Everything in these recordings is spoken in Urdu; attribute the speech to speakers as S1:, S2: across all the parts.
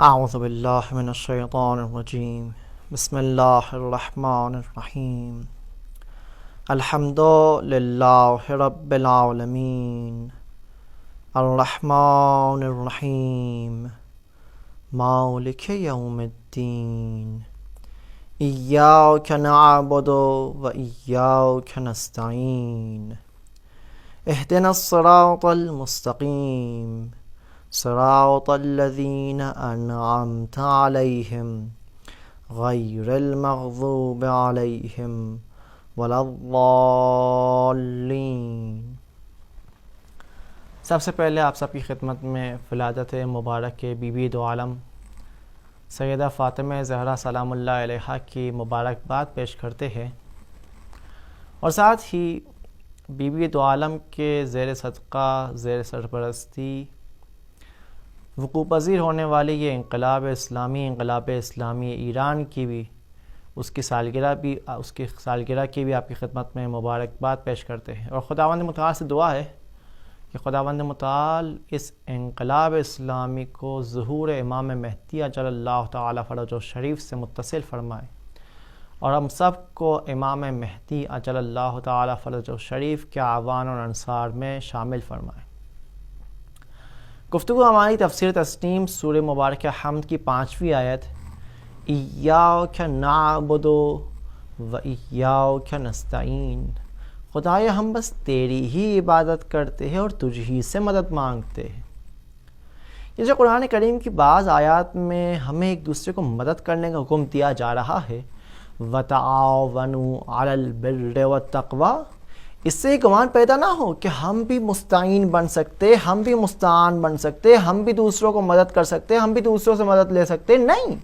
S1: اعوذ باللہ من الشیطان الرجیم بسم اللہ الرحمن الرحیم الحمد للہ رب العالمین الرحمن الرحیم مالک یوم الدین ایاک نعبد و ایاک نستعین اهدنا الصراط المستقیم صراط الذین انعمت علیہم غیر المغضوب علیہم ولا الضالین۔ سب سے پہلے آپ سب کی خدمت میں ولادت مبارک بی بی دو عالم سیدہ فاطمہ زہرا سلام اللہ علیہا کی مبارکباد پیش کرتے ہیں، اور ساتھ ہی بی بی دو عالم کے زیر صدقہ زیر سرپرستی وقوع پذیر ہونے والی یہ انقلاب اسلامی ایران کی بھی اس کی سالگرہ کی بھی آپ کی خدمت میں مبارکباد پیش کرتے ہیں، اور خداوند متعال سے دعا ہے کہ خداوند متعال اس انقلاب اسلامی کو ظہور امام مہدی اجل اللہ تعالی فرجہ شریف سے متصل فرمائے، اور ہم سب کو امام مہدی اجل اللہ تعالی فرجہ شریف کے اعوان اور انصار میں شامل فرمائے۔ گفتگو ہماری تفسیر تسنیم سورہ مبارکہ حمد کی 5ویں آیت ایاک نعبد و ایاک نستعین، خدایا ہم بس تیری ہی عبادت کرتے ہیں اور تجھ ہی سے مدد مانگتے ہیں۔ یہ جو قرآن کریم کی بعض آیات میں ہمیں ایک دوسرے کو مدد کرنے کا حکم دیا جا رہا ہے، وَتَعَاوَنُوا عَلَى الْبِرِّ وَالتَّقْوَىٰ، اس سے یہ گمان پیدا نہ ہو کہ ہم بھی مستعین بن سکتے، ہم بھی مستعان بن سکتے، ہم بھی دوسروں کو مدد کر سکتے، ہم بھی دوسروں سے مدد لے سکتے، نہیں،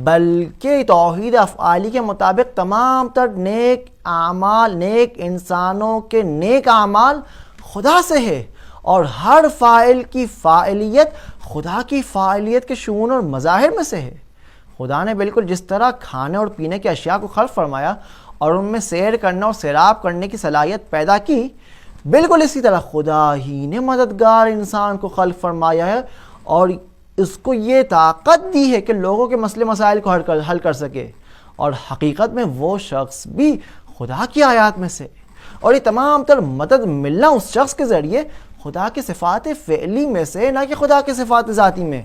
S1: بلکہ توحید افعالی کے مطابق تمام تر نیک اعمال، نیک انسانوں کے نیک اعمال خدا سے ہے، اور ہر فاعل کی فاعلیت خدا کی فاعلیت کے شؤون اور مظاہر میں سے ہے۔ خدا نے بالکل جس طرح کھانے اور پینے کی اشیاء کو خلق فرمایا اور ان میں سیر کرنا اور سیراب کرنے کی صلاحیت پیدا کی، بالکل اسی طرح خدا ہی نے مددگار انسان کو خلق فرمایا ہے اور اس کو یہ طاقت دی ہے کہ لوگوں کے مسئلے مسائل کو حل کر سکے، اور حقیقت میں وہ شخص بھی خدا کی آیات میں سے، اور یہ تمام تر مدد ملنا اس شخص کے ذریعے خدا کی صفات فعلی میں سے، نہ کہ خدا کی صفات ذاتی میں۔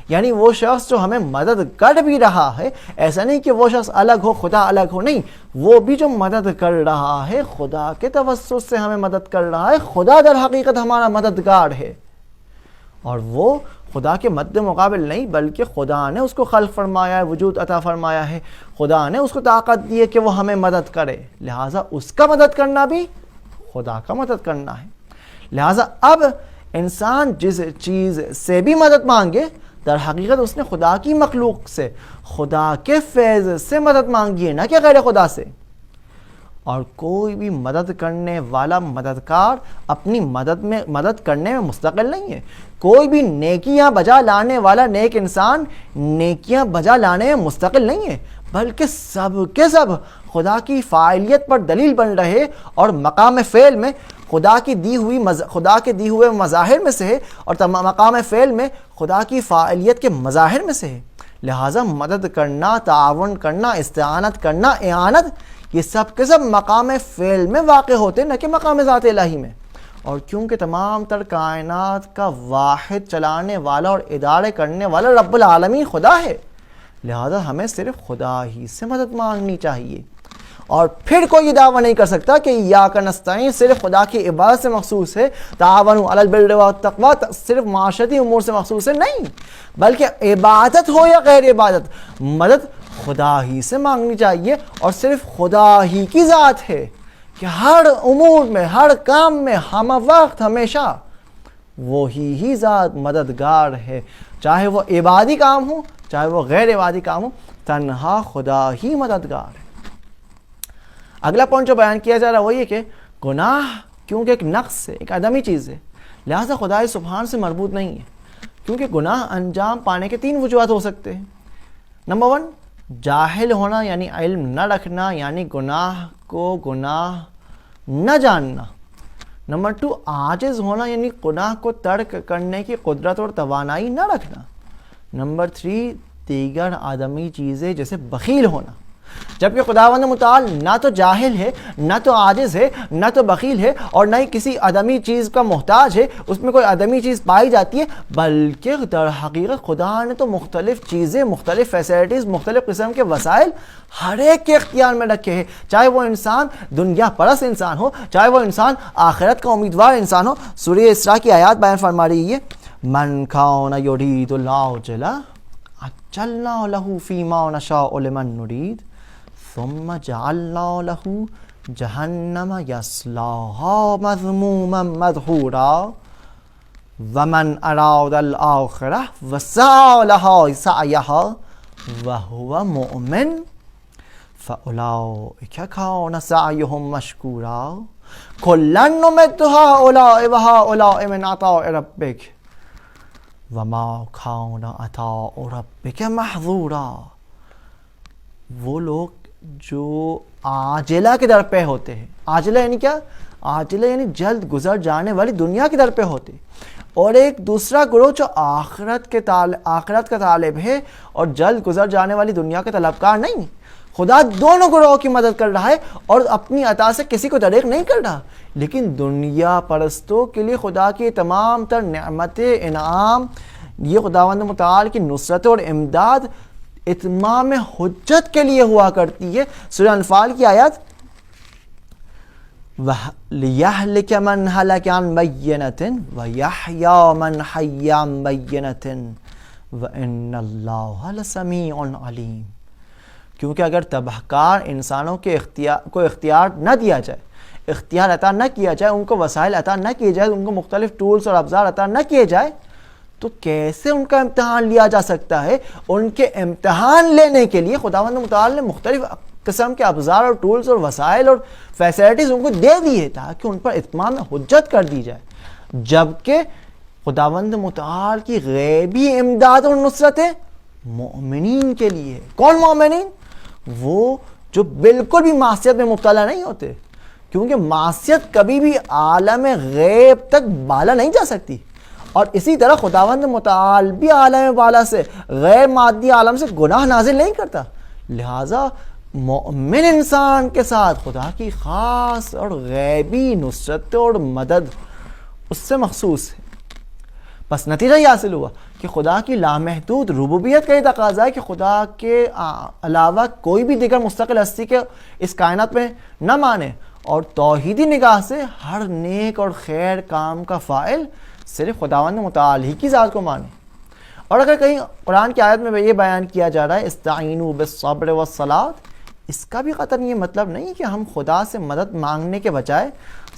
S1: یعنی وہ شخص جو ہمیں مدد کر بھی رہا ہے، ایسا نہیں کہ وہ شخص الگ ہو خدا الگ ہو، نہیں، وہ بھی جو مدد کر رہا ہے خدا کے توسط سے ہمیں مدد کر رہا ہے، خدا در حقیقت ہمارا مددگار ہے، اور وہ خدا کے مد مقابل نہیں، بلکہ خدا نے اس کو خلق فرمایا ہے، وجود عطا فرمایا ہے، خدا نے اس کو طاقت دی ہے کہ وہ ہمیں مدد کرے، لہٰذا اس کا مدد کرنا بھی خدا کا مدد کرنا ہے۔ لہٰذا اب انسان جس چیز سے بھی مدد مانگے، در حقیقت اس نے خدا کی مخلوق سے، خدا کے فیض سے مدد مانگی ہے، نہ کہ غیر خدا سے۔ اور کوئی بھی مدد کرنے والا مددگار اپنی مدد کرنے میں مستقل نہیں ہے، کوئی بھی نیکیاں بجا لانے والا نیک انسان نیکیاں بجا لانے میں مستقل نہیں ہے، بلکہ سب کے سب خدا کی فاعلیت پر دلیل بن رہے اور مقام فعل میں خدا کے دی ہوئے مظاہر میں سے ہے، اور مقام فعل میں خدا کی فاعلیت کے مظاہر میں سے ہے۔ لہٰذا مدد کرنا، تعاون کرنا، استعانت کرنا، اعانت، یہ سب کے سب مقام فعل میں واقع ہوتے، نہ کہ مقام ذات الہی میں۔ اور کیونکہ تمام تر کائنات کا واحد چلانے والا اور ادارے کرنے والا رب العالمین خدا ہے، لہذا ہمیں صرف خدا ہی سے مدد مانگنی چاہیے، اور پھر کوئی یہ دعویٰ نہیں کر سکتا کہ ایاک نستعین صرف خدا کی عبادت سے مخصوص ہے، تعاونوا علی البر والتقویٰ صرف معاشرتی امور سے مخصوص ہے، نہیں، بلکہ عبادت ہو یا غیر عبادت، مدد خدا ہی سے مانگنی چاہیے، اور صرف خدا ہی کی ذات ہے کہ ہر امور میں، ہر کام میں، ہم وقت، ہمیشہ وہی ذات مددگار ہے، چاہے وہ عبادی کام ہو چاہے وہ غیر عبادی کام ہو، تنہا خدا ہی مددگار ہے۔ اگلا پوائنٹ جو بیان کیا جا رہا ہے وہ یہ کہ گناہ کیونکہ ایک نقص ہے، ایک عدمی چیز ہے، لہٰذا خدائے سبحان سے مربوط نہیں ہے، کیونکہ گناہ انجام پانے کے 3 وجوہات ہو سکتے ہیں۔ نمبر 1، جاہل ہونا یعنی علم نہ رکھنا، یعنی گناہ کو گناہ نہ جاننا۔ نمبر 2، عاجز ہونا یعنی گناہ کو ترک کرنے کی قدرت اور توانائی نہ رکھنا۔ نمبر 3 دیگر آدمی چیزیں جیسے بخیل ہونا، جبکہ خداوند متعال نہ تو جاہل ہے، نہ تو عاجز ہے، نہ تو بخیل ہے، اور نہ ہی کسی آدمی چیز کا محتاج ہے، اس میں کوئی آدمی چیز پائی جاتی ہے، بلکہ در حقیقت خدا نے تو مختلف چیزیں، مختلف فیسلٹیز، مختلف قسم کے وسائل ہر ایک کے اختیار میں رکھے ہیں، چاہے وہ انسان دنیا پرست انسان ہو، چاہے وہ انسان آخرت کا امیدوار انسان ہو۔ سورہ اسراء کی آیات بیان فرما رہی ہے، من کان یرید العاجلہ عجلنا لہ فیما نشاء لمن نرید ثم جعلنا له جہنم یصلاها مذموما مدحورا ومن اراد الآخرہ وسعى لها سعیها وهو مؤمن فأولئک کان سعیهم مشکورا کلا نمد هؤلاء وهؤلاء من عطاء ربک وما کان عطاء ربک محظورا۔ وہ لوگ جو عاجلہ کے در پہ ہوتے ہیں، عاجلہ یعنی کیا؟ عاجلہ یعنی جلد گزر جانے والی دنیا کے در پہ ہوتے، اور ایک دوسرا گروہ جو آخرت کا طالب ہے اور جلد گزر جانے والی دنیا کے طلبکار نہیں۔ خدا دونوں گروہوں کی مدد کر رہا ہے اور اپنی عطا سے کسی کو دریغ نہیں کر رہا، لیکن دنیا پرستوں کے لیے خدا کی تمام تر نعمتیں، انعام، یہ خداوند متعال کی نصرت اور امداد اتمام حجت کے لیے ہوا کرتی ہے۔ سورہ انفال کی آیات لِيَهْلِكَ مَنْ هَلَكَ عَنْ بَيِّنَةٍ وَيَحْيَىٰ مَنْ حَيَّ عَنْ بَيِّنَةٍ وَإِنَّ اللَّهَ لَسَمِيعٌ عَلِيمٌ۔ کیونکہ اگر تباہکار انسانوں کے کو اختیار نہ دیا جائے، اختیار عطا نہ کیا جائے، ان کو وسائل عطا نہ کیے جائے، ان کو مختلف ٹولز اور افزار عطا نہ کیے جائے، تو کیسے ان کا امتحان لیا جا سکتا ہے؟ ان کے امتحان لینے کے لیے خداوند متعال نے مختلف قسم کے افزار اور ٹولز اور وسائل اور فیسلٹیز ان کو دے دیے تاکہ ان پر اتمام حجت کر دی جائے، جبکہ خداوند متعال کی غیبی امداد اور نصرتیں مومنین کے لیے ہے۔ کون مومنین؟ وہ جو بالکل بھی معصیت میں مبتلا نہیں ہوتے، کیونکہ معصیت کبھی بھی عالم غیب تک بالا نہیں جا سکتی، اور اسی طرح خداوند متعال بھی عالم بالا سے، غیر مادی عالم سے گناہ نازل نہیں کرتا، لہٰذا مومن انسان کے ساتھ خدا کی خاص اور غیبی نصرت اور مدد اس سے مخصوص ہے۔ بس نتیجہ یہ حاصل ہوا کہ خدا کی لامحدود ربوبیت کا یہ تقاضا ہے کہ خدا کے علاوہ کوئی بھی دیگر مستقل ہستی کے اس کائنات میں نہ مانے، اور توحیدی نگاہ سے ہر نیک اور خیر کام کا فاعل صرف خداوند متعال ہی کی ذات کو مانے۔ اور اگر کہیں قرآن کی آیت میں یہ بیان کیا جا رہا ہے استعینوا بالصبر والصلاۃ، اس کا بھی قطعاً یہ مطلب نہیں کہ ہم خدا سے مدد مانگنے کے بجائے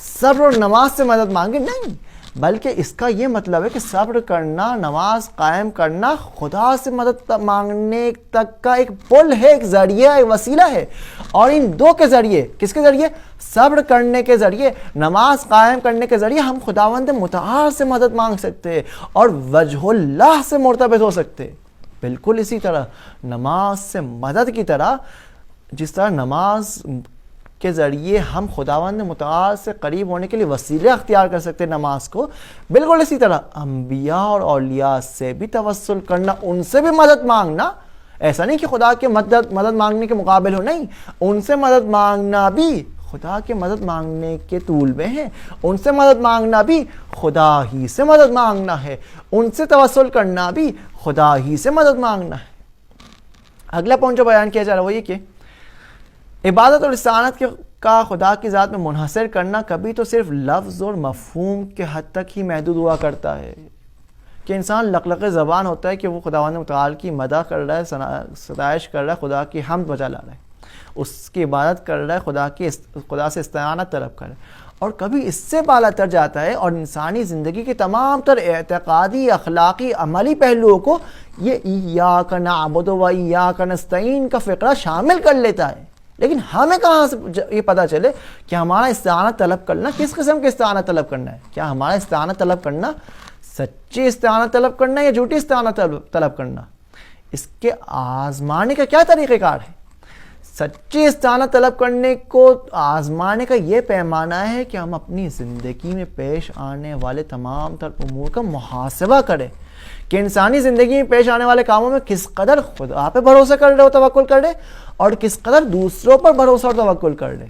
S1: صبر اور نماز سے مدد مانگیں، نہیں، بلکہ اس کا یہ مطلب ہے کہ صبر کرنا، نماز قائم کرنا خدا سے مدد مانگنے تک کا ایک پل ہے، ایک ذریعہ، ایک وسیلہ ہے، اور ان دو کے ذریعے، کس کے ذریعے؟ صبر کرنے کے ذریعے، نماز قائم کرنے کے ذریعے ہم خداوند متعال سے مدد مانگ سکتے ہیں اور وجہ اللہ سے مرتبط ہو سکتے ہیں۔ بالکل اسی طرح نماز سے مدد کی طرح، جس طرح نماز کے ذریعے ہم خداوند متعال سے قریب ہونے کے لیے وسیلے اختیار کر سکتے ہیں نماز کو، بالکل اسی طرح انبیاء اور اولیاء سے بھی توسل کرنا، ان سے بھی مدد مانگنا، ایسا نہیں کہ خدا کے مدد مانگنے کے مقابل ہو، نہیں، ان سے مدد مانگنا بھی خدا کے مدد مانگنے کے طول میں ہے، ان سے مدد مانگنا بھی خدا ہی سے مدد مانگنا ہے، ان سے توسل کرنا بھی خدا ہی سے مدد مانگنا ہے۔ اگلا پوائنٹ جو بیان کیا جا رہا ہے وہ یہ کہ عبادت اور استعانت کا خدا کی ذات میں منحصر کرنا کبھی تو صرف لفظ اور مفہوم کے حد تک ہی محدود ہوا کرتا ہے، کہ انسان لقلق زبان ہوتا ہے کہ وہ خداوند متعال کی مدح کر رہا ہے، ستائش کر رہا ہے، خدا کی حمد بجا لا رہا ہے، اس کی عبادت کر رہا ہے، خدا سے استعانت طلب کر رہا ہے، اور کبھی اس سے بالا تر جاتا ہے اور انسانی زندگی کے تمام تر اعتقادی، اخلاقی، عملی پہلوؤں کو یہ ایاک نعبد و ایاک نستعین کا فقرہ شامل کر لیتا ہے۔ لیکن ہمیں کہاں سے یہ پتہ چلے کہ ہمارا استعانت طلب کرنا کس قسم کے استعانت طلب کرنا ہے؟ کیا ہمارا استعانت طلب کرنا سچی استعانت طلب کرنا یا جھوٹی استعانت طلب کرنا؟ اس کے آزمانے کا کیا طریقہ کار ہے؟ سچی استعانت طلب کرنے کو آزمانے کا یہ پیمانہ ہے کہ ہم اپنی زندگی میں پیش آنے والے تمام تر امور کا محاسبہ کریں، کہ انسانی زندگی میں پیش آنے والے کاموں میں کس قدر خدا پہ بھروسہ کر رہے ہو، توکل کر رہے، اور کس قدر دوسروں پر بھروسہ اور توکل کر رہے۔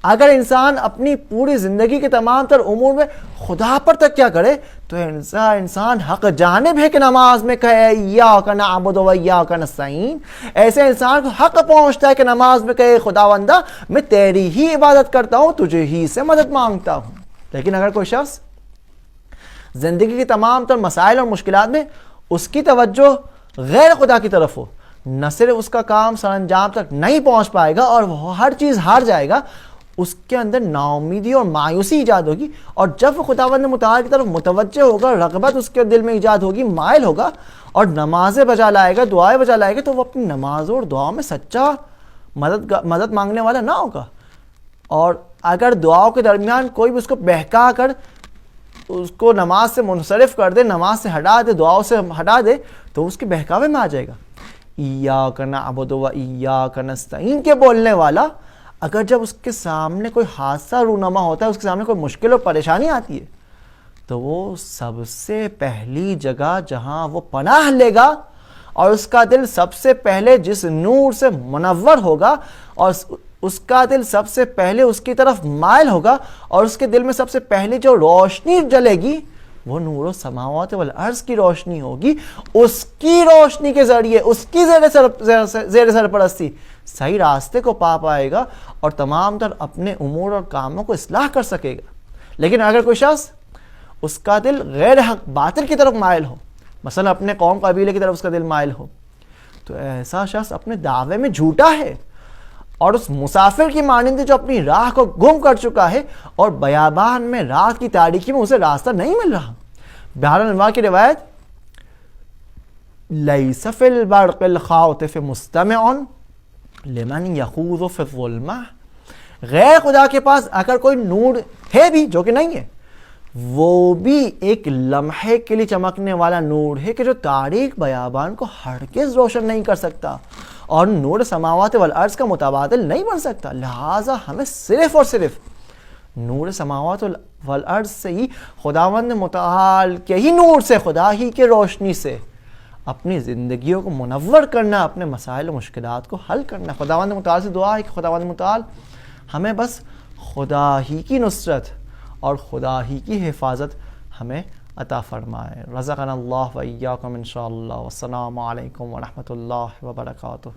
S1: اگر انسان اپنی پوری زندگی کے تمام تر امور میں خدا پر تکیہ کرے تو انسان حق جانب ہے کہ نماز میں کہے ایاک نعبد و ایاک نستعین۔ ایسے انسان کو حق پہنچتا ہے کہ نماز میں کہے خداوندہ میں تیری ہی عبادت کرتا ہوں، تجھے ہی سے مدد مانگتا ہوں۔ لیکن اگر کوئی شخص زندگی کے تمام تر مسائل اور مشکلات میں اس کی توجہ غیر خدا کی طرف ہو، نہ صرف اس کا کام سر انجام تک نہیں پہنچ پائے گا اور وہ ہر چیز ہار جائے گا، اس کے اندر نا امیدی اور مایوسی ایجاد ہوگی، اور جب وہ خداوند متعال کی طرف متوجہ ہوگا، رغبت اس کے دل میں ایجاد ہوگی، مائل ہوگا اور نمازیں بجا لائے گا، دعائیں بجا لائے گا، تو وہ اپنی نمازوں اور دعاؤں میں سچا مدد مانگنے والا نہ ہوگا۔ اور اگر دعاؤں کے درمیان کوئی بھی اس کو بہکا کر اس کو نماز سے منصرف کر دے، نماز سے ہٹا دے، دعاؤں سے ہٹا دے، تو اس کے بہکاوے میں آ جائے گا۔ ایاک نعبد و ایاک نستعین کے بولنے والا اگر جب اس کے سامنے کوئی حادثہ رونما ہوتا ہے، اس کے سامنے کوئی مشکل اور پریشانی آتی ہے، تو وہ سب سے پہلی جگہ جہاں وہ پناہ لے گا اور اس کا دل سب سے پہلے جس نور سے منور ہوگا اور اس کا دل سب سے پہلے اس کی طرف مائل ہوگا اور اس کے دل میں سب سے پہلے جو روشنی جلے گی وہ نور السماوات والارض کی روشنی ہوگی۔ اس کی روشنی کے ذریعے اس کی زیر سرپرستی صحیح راستے کو پا پائے گا اور تمام تر اپنے امور اور کاموں کو اصلاح کر سکے گا۔ لیکن اگر کوئی شخص اس کا دل غیر حق باطل کی طرف مائل ہو، مثلا اپنے قوم قبیلے کی طرف اس کا دل مائل ہو، تو ایسا شخص اپنے دعوے میں جھوٹا ہے اور اس مسافر کی مانند جو اپنی راہ کو گم کر چکا ہے اور بیابان میں رات کی تاریکی میں اسے راستہ نہیں مل رہا۔ بہار الانوار کی روایت لیس فی البرق الخاطف مستمع لمن یخوض فی الظلمہ، غیر خدا کے پاس اگر کوئی نور ہے بھی، جو کہ نہیں ہے، وہ بھی ایک لمحے کے لیے چمکنے والا نور ہے کہ جو تاریک بیابان کو ہرگز روشن نہیں کر سکتا اور نور سماوات والارض کا متبادل نہیں بن سکتا۔ لہٰذا ہمیں صرف اور صرف نور سماوات والارض سے ہی، خداوند متعال کے ہی نور سے، خدا ہی کے روشنی سے اپنی زندگیوں کو منور کرنا، اپنے مسائل و مشکلات کو حل کرنا۔ خداوند متعال سے دعا ہے کہ خداوند متعال ہمیں بس خدا ہی کی نصرت اور خدا ہی کی حفاظت ہمیں عطا فرمائے۔ رزقنا اللہ و ایاکم انشاءاللہ۔ والسلام علیکم ورحمۃ اللہ وبرکاتہ۔